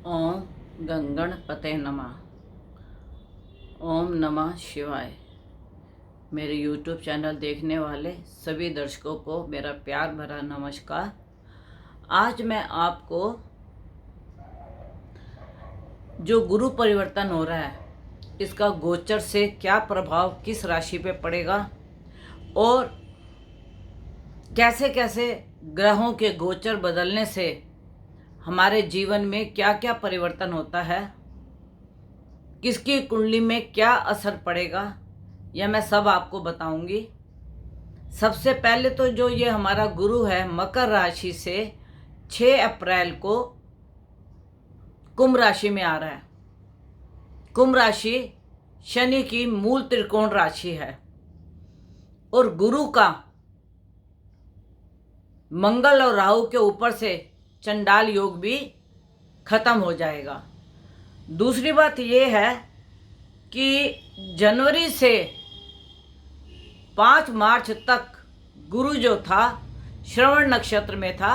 ओम गंगणपते नमः। ओम नमः शिवाय। मेरे YouTube चैनल देखने वाले सभी दर्शकों को मेरा प्यार भरा नमस्कार। आज मैं आपको जो गुरु परिवर्तन हो रहा है इसका गोचर से क्या प्रभाव किस राशि पे पड़ेगा और कैसे कैसे ग्रहों के गोचर बदलने से हमारे जीवन में क्या क्या परिवर्तन होता है, किसकी कुंडली में क्या असर पड़ेगा, यह मैं सब आपको बताऊंगी। सबसे पहले तो जो ये हमारा गुरु है मकर राशि से 6 अप्रैल को कुंभ राशि में आ रहा है। कुंभ राशि शनि की मूल त्रिकोण राशि है और गुरु का मंगल और राहु के ऊपर से चंडाल योग भी खत्म हो जाएगा। दूसरी बात यह है कि जनवरी से 5 मार्च तक गुरु जो था श्रवण नक्षत्र में था।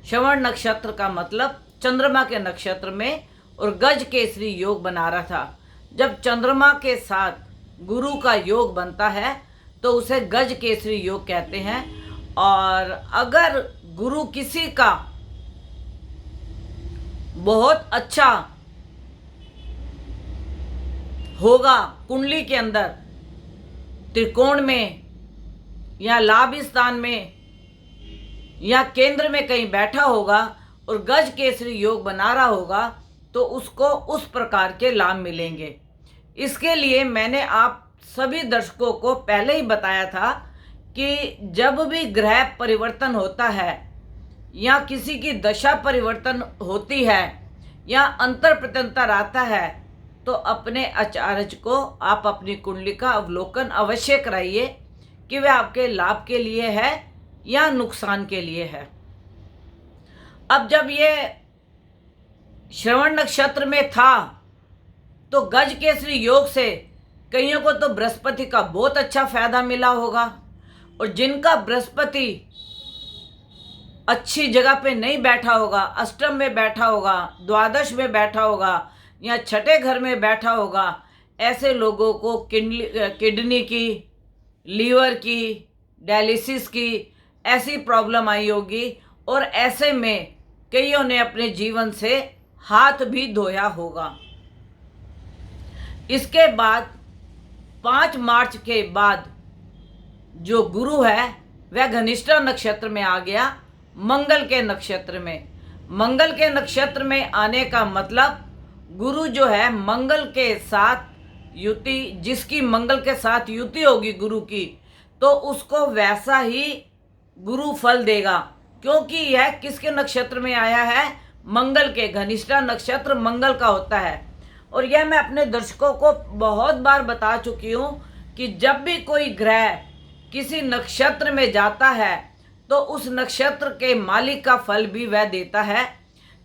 श्रवण नक्षत्र का मतलब चंद्रमा के नक्षत्र में और गज केसरी योग बना रहा था। जब चंद्रमा के साथ गुरु का योग बनता है तो उसे गज केसरी योग कहते हैं। और अगर गुरु किसी का बहुत अच्छा होगा कुंडली के अंदर त्रिकोण में या लाभ स्थान में या केंद्र में कहीं बैठा होगा और गज केसरी योग बना रहा होगा तो उसको उस प्रकार के लाभ मिलेंगे। इसके लिए मैंने आप सभी दर्शकों को पहले ही बताया था कि जब भी ग्रह परिवर्तन होता है या किसी की दशा परिवर्तन होती है या अंतर प्रत्यंतर आता है तो अपने आचार्य को आप अपनी कुंडली का अवलोकन अवश्य कराइए कि वह आपके लाभ के लिए है या नुकसान के लिए है। अब जब ये श्रवण नक्षत्र में था तो गज केसरी योग से कईयों को तो बृहस्पति का बहुत अच्छा फायदा मिला होगा और जिनका बृहस्पति अच्छी जगह पे नहीं बैठा होगा, अष्टम में बैठा होगा, द्वादश में बैठा होगा या छठे घर में बैठा होगा, ऐसे लोगों को किडनी की, लीवर की, डायलिसिस की ऐसी प्रॉब्लम आई होगी और ऐसे में कईयों ने अपने जीवन से हाथ भी धोया होगा। इसके बाद 5 मार्च के बाद जो गुरु है वह घनिष्ठा नक्षत्र में आ गया, मंगल के नक्षत्र में। मंगल के नक्षत्र में आने का मतलब गुरु जो है मंगल के साथ युति, जिसकी मंगल के साथ युति होगी गुरु की, तो उसको वैसा ही गुरु फल देगा क्योंकि यह किसके नक्षत्र में आया है? मंगल के। घनिष्ठा नक्षत्र मंगल का होता है और यह मैं अपने दर्शकों को बहुत बार बता चुकी हूँ कि जब भी कोई ग्रह किसी नक्षत्र में जाता है तो उस नक्षत्र के मालिक का फल भी वह देता है।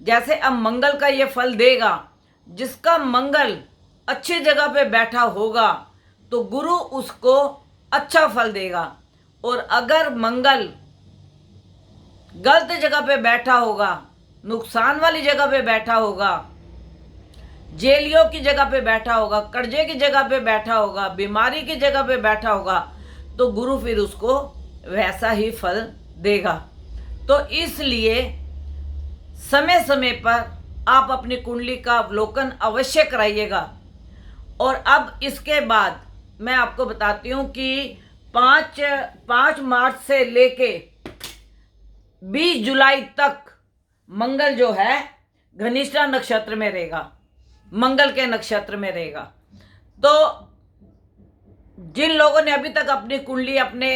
जैसे अब मंगल का ये फल देगा, जिसका मंगल अच्छी जगह पे बैठा होगा तो गुरु उसको अच्छा फल देगा और अगर मंगल गलत जगह पे बैठा होगा, नुकसान वाली जगह पे बैठा होगा, जेलियों की जगह पे बैठा होगा, कर्जे की जगह पे बैठा होगा, बीमारी की जगह पे बैठा होगा तो गुरु फिर उसको वैसा ही फल देगा। तो इसलिए समय समय पर आप अपनी कुंडली का अवलोकन अवश्य कराइएगा। और अब इसके बाद मैं आपको बताती हूँ कि 5 मार्च से लेके 20 जुलाई तक मंगल जो है घनिष्ठा नक्षत्र में रहेगा, मंगल के नक्षत्र में रहेगा। तो जिन लोगों ने अभी तक अपनी कुंडली अपने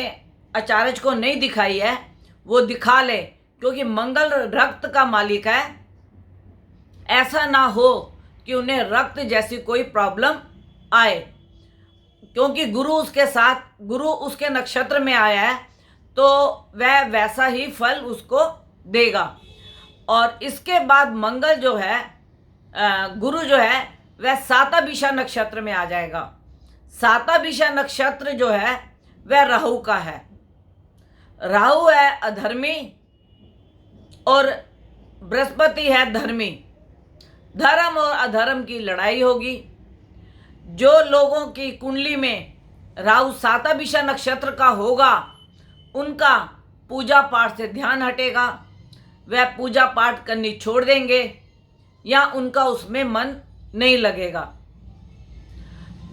आचार्य को नहीं दिखाई है वो दिखा ले क्योंकि मंगल रक्त का मालिक है। ऐसा ना हो कि उन्हें रक्त जैसी कोई प्रॉब्लम आए क्योंकि गुरु उसके साथ, गुरु उसके नक्षत्र में आया है तो वह वैसा ही फल उसको देगा। और इसके बाद मंगल जो है, गुरु जो है वह साताभिषा नक्षत्र में आ जाएगा। साताभिषा नक्षत्र जो है वह राहु का है। राहु है अधर्मी और बृहस्पति है धर्मी। धर्म और अधर्म की लड़ाई होगी। जो लोगों की कुंडली में राहु सातभिषा नक्षत्र का होगा, उनका पूजा पाठ से ध्यान हटेगा, वह पूजा पाठ करनी छोड़ देंगे या उनका उसमें मन नहीं लगेगा।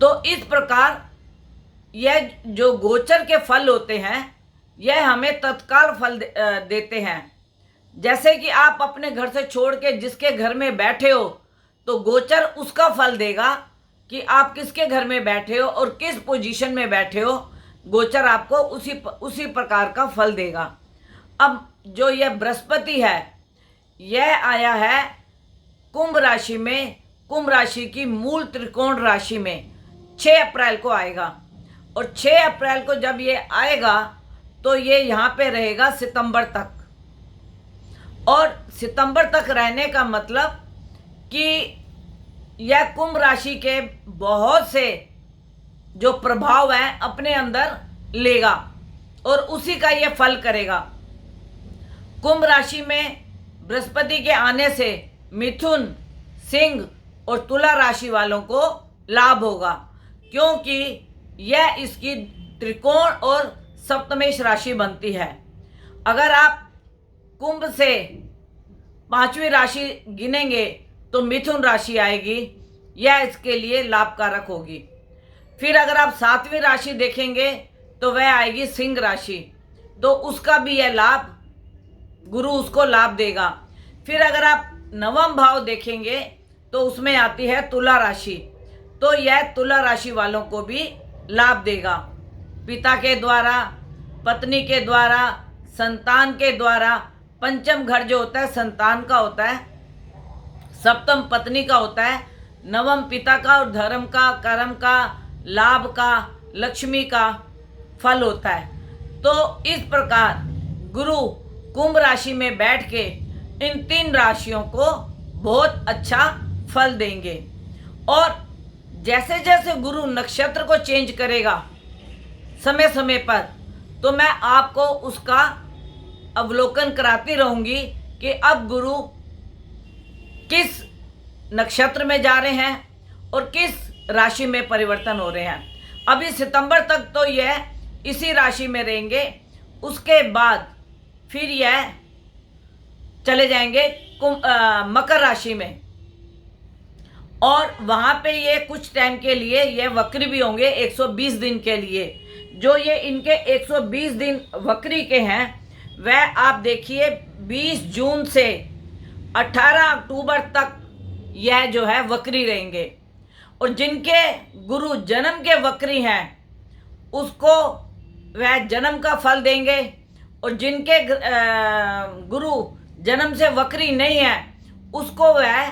तो इस प्रकार यह जो गोचर के फल होते हैं, यह हमें तत्काल फल देते हैं। जैसे कि आप अपने घर से छोड़ के जिसके घर में बैठे हो, तो गोचर उसका फल देगा कि आप किसके घर में बैठे हो और किस पोजीशन में बैठे हो। गोचर आपको उसी प्रकार का फल देगा। अब जो यह बृहस्पति है, यह आया है कुंभ राशि में, कुंभ राशि की मूल त्रिकोण राशि में 6 अप्रैल को आएगा। और 6 अप्रैल को जब ये आएगा तो ये यहाँ पे रहेगा सितंबर तक। और सितंबर तक रहने का मतलब कि यह कुंभ राशि के बहुत से जो प्रभाव हैं अपने अंदर लेगा और उसी का ये फल करेगा। कुंभ राशि में बृहस्पति के आने से मिथुन, सिंह और तुला राशि वालों को लाभ होगा, क्योंकि यह इसकी त्रिकोण और सप्तमेश राशि बनती है। अगर आप कुंभ से 5वीं राशि गिनेंगे तो मिथुन राशि आएगी, यह इसके लिए लाभकारक होगी। फिर अगर आप 7वीं राशि देखेंगे तो वह आएगी सिंह राशि, तो उसका भी यह लाभ, गुरु उसको लाभ देगा। फिर अगर आप 9वां भाव देखेंगे तो उसमें आती है तुला राशि, तो यह तुला राशि वालों को भी लाभ देगा। पिता के द्वारा, पत्नी के द्वारा, संतान के द्वारा। पंचम घर जो होता है संतान का होता है, सप्तम पत्नी का होता है, नवम पिता का और धर्म का, कर्म का, लाभ का, लक्ष्मी का फल होता है। तो इस प्रकार गुरु कुंभ राशि में बैठ के इन 3 राशियों को बहुत अच्छा फल देंगे। और जैसे जैसे गुरु नक्षत्र को चेंज करेगा समय समय पर, तो मैं आपको उसका अवलोकन कराती रहूंगी कि अब गुरु किस नक्षत्र में जा रहे हैं और किस राशि में परिवर्तन हो रहे हैं। अभी सितंबर तक तो यह इसी राशि में रहेंगे, उसके बाद फिर यह चले जाएंगे मकर राशि में, और वहाँ पे ये कुछ टाइम के लिए ये वक्री भी होंगे 120 दिन के लिए। जो ये इनके 120 दिन वक्री के हैं, वह आप देखिए 20 जून से 18 अक्टूबर तक यह जो है वक्री रहेंगे। और जिनके गुरु जन्म के वक्री हैं उसको वह जन्म का फल देंगे, और जिनके गुरु जन्म से वक्री नहीं है उसको वह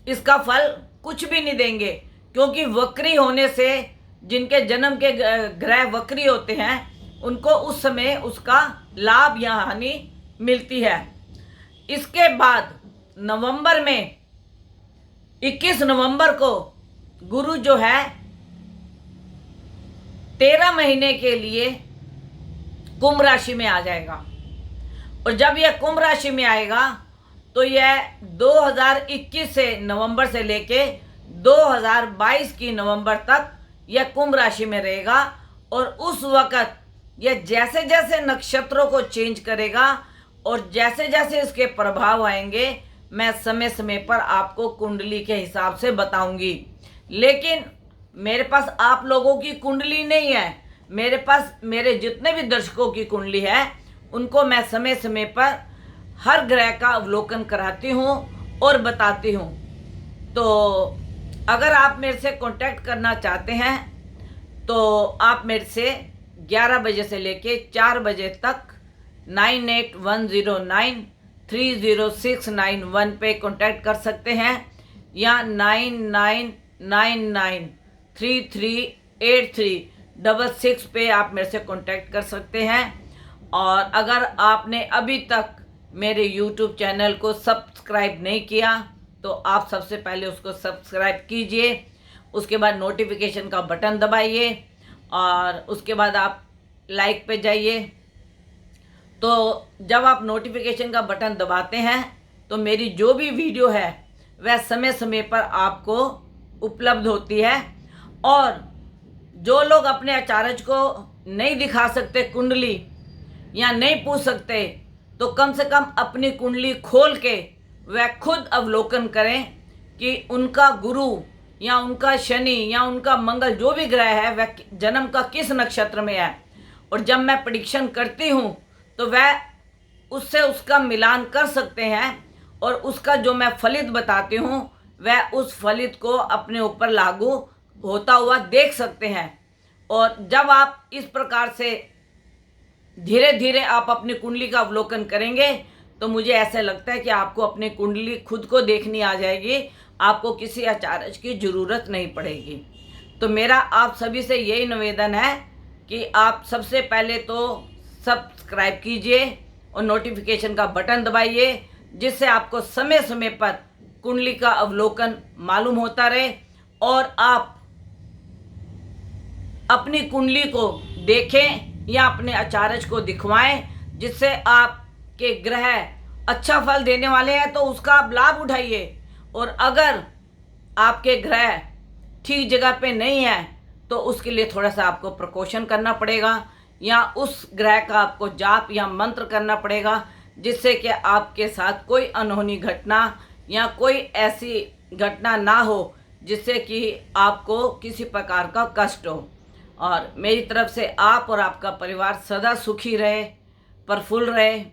इसका फल कुछ भी नहीं देंगे, क्योंकि वक्री होने से जिनके जन्म के ग्रह वक्री होते हैं उनको उस समय उसका लाभ या हानि मिलती है। इसके बाद नवंबर में 21 नवंबर को गुरु जो है 13 महीने के लिए कुंभ राशि में आ जाएगा। और जब यह कुंभ राशि में आएगा तो यह 2021 से नवंबर से लेके 2022 की नवंबर तक यह कुंभ राशि में रहेगा। और उस वक़्त यह जैसे जैसे नक्षत्रों को चेंज करेगा और जैसे जैसे इसके प्रभाव आएंगे, मैं समय समय पर आपको कुंडली के हिसाब से बताऊंगी। लेकिन मेरे पास आप लोगों की कुंडली नहीं है, मेरे पास मेरे जितने भी दर्शकों की कुंडली है उनको मैं समय समय पर हर ग्रह का अवलोकन कराती हूँ और बताती हूँ। तो अगर आप मेरे से कांटेक्ट करना चाहते हैं तो आप मेरे से 11 बजे से लेके 4 बजे तक 9810930691 पे कांटेक्ट कर सकते हैं, या 9999338366 पे आप मेरे से कांटेक्ट कर सकते हैं। और अगर आपने अभी तक मेरे YouTube चैनल को सब्सक्राइब नहीं किया तो आप सबसे पहले उसको सब्सक्राइब कीजिए, उसके बाद नोटिफिकेशन का बटन दबाइए और उसके बाद आप लाइक पे जाइए। तो जब आप नोटिफिकेशन का बटन दबाते हैं तो मेरी जो भी वीडियो है वह समय समय पर आपको उपलब्ध होती है। और जो लोग अपने अचारज को नहीं दिखा सकते कुंडली या नहीं पूछ सकते, तो कम से कम अपनी कुंडली खोल के वह खुद अवलोकन करें कि उनका गुरु या उनका शनि या उनका मंगल जो भी ग्रह है वह जन्म का किस नक्षत्र में है। और जब मैं प्रेडिक्शन करती हूँ तो वह उससे उसका मिलान कर सकते हैं और उसका जो मैं फलित बताती हूँ वह उस फलित को अपने ऊपर लागू होता हुआ देख सकते हैं। और जब आप इस प्रकार से धीरे धीरे आप अपनी कुंडली का अवलोकन करेंगे तो मुझे ऐसा लगता है कि आपको अपनी कुंडली खुद को देखनी आ जाएगी, आपको किसी आचार्य की ज़रूरत नहीं पड़ेगी। तो मेरा आप सभी से यही निवेदन है कि आप सबसे पहले तो सब्सक्राइब कीजिए और नोटिफिकेशन का बटन दबाइए, जिससे आपको समय समय पर कुंडली का अवलोकन मालूम होता रहे और आप अपनी कुंडली को देखें या अपने आचार्य को दिखवाएं, जिससे आपके ग्रह अच्छा फल देने वाले हैं तो उसका आप लाभ उठाइए। और अगर आपके ग्रह ठीक जगह पे नहीं है तो उसके लिए थोड़ा सा आपको प्रिकॉशन करना पड़ेगा या उस ग्रह का आपको जाप या मंत्र करना पड़ेगा, जिससे कि आपके साथ कोई अनहोनी घटना या कोई ऐसी घटना ना हो जिससे कि आपको किसी प्रकार का कष्ट हो। और मेरी तरफ से आप और आपका परिवार सदा सुखी रहे, प्रफुल्ल रहे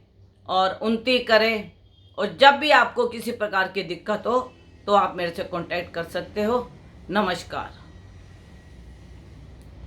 और उन्नति करे। और जब भी आपको किसी प्रकार की दिक्कत हो तो आप मेरे से कांटेक्ट कर सकते हो। नमस्कार।